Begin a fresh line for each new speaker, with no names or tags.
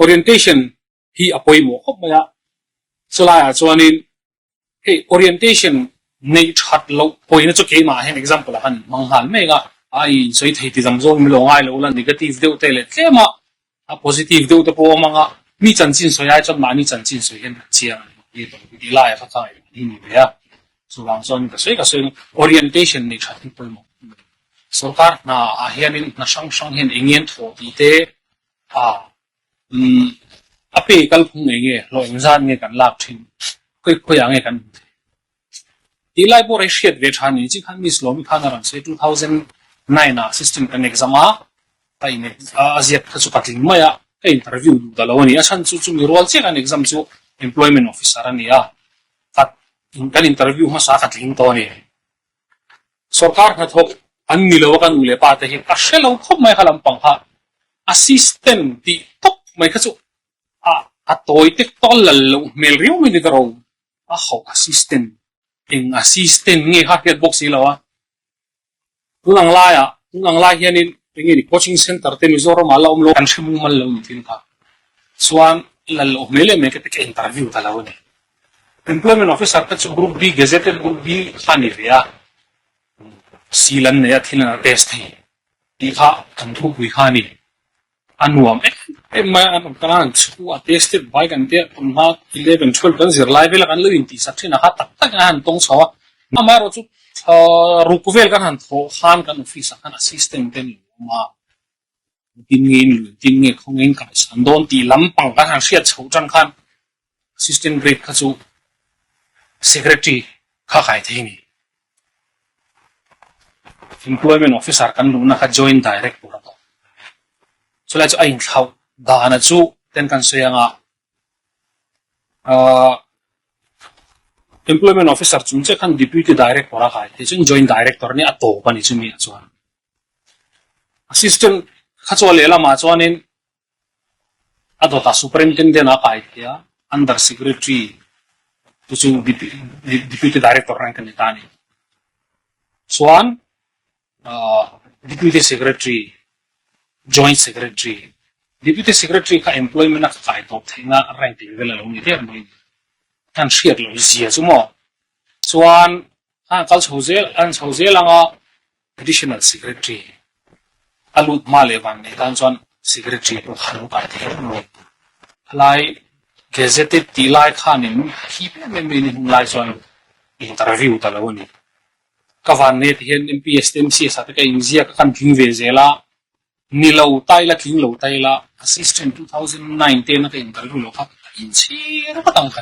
orientation hi apoi mo khop maya chulaya chuanin hey orientation nei that lo poina chu ke ma hen example han manghal mega ai soi thei ti jam zong mi lo ngai lo la negative deu te le tlema a positive deu te po manga mi chan chin soi ai chon ma ni chan chin soi hen chiang ni to di lai kha kai ni ya so lang son ka soi orientation nei that ni poi mo sarkar na ahianin na sang sang hen engien tho ti te ape kal phung nge lo inzan nge kan lak thin koi ang nge kan tilai bo reshiat ve thani chi khan mi slom khana ran se 2009 assistant kan exam a tai ne aziat khachu patling maya ka interview da lawani asan chu mi role che kan exam chu employment officer ani a kat kan interview ma sa khatling to ni sarkar na thok an nilaw kan ule pa te hi kaselo khop mai khalam pang ha assistant ti top mai khachu a toy tek tol lalo mel riu mi ni daro a ho assistant nge ha head box ilawa tunang la hianin ngi coaching center te Mizoram ala lo kan shimu mal lo tin ka swan lalo mele me ke interview talaw ni employment officer ka chu group B gazetted group B khani ya silan ne ya thina test hi ti kha kan thu bui khani anuam ma an kan chu a tested by kan te ma 11 12 kan zir live la kan lo in ti sa thina ha tak han tong chawa ma ro chu rukuvel kan han tho khan kan office kan assistant ten ma tin nge khong eng ka san don ti lampang kan han sia chho chan khan assistant grade kha chu secretary kha khai theini employment officer kan lu na kha join direct pura to chula chu ain thau da na chu ten kan soyanga employment officer chum che kan deputy director pura khai te chun join director ni ato pani chumi chuan assistant kha chole la ma chuanin adota superintendent a kai ya under secretary chu deputy director rank ni tani chuan deputy secretary joint secretary deputy secretary ka employment na kai top thina rank ti vela lo ni te mai kan share lo zia chumo chuan kal chhozel anga additional secretary alut malewan ne kan chuan secretary pro khanu ka the no lai gazetted tilai khanin hi me ni lai chuan interview ta lo ni kawan ne hian MPS MCS sa ka inzia ka kan thing ve zela ni lo tai la king lo tai la assistant 2019 na ka interview lo kha in chi ra ka tang kha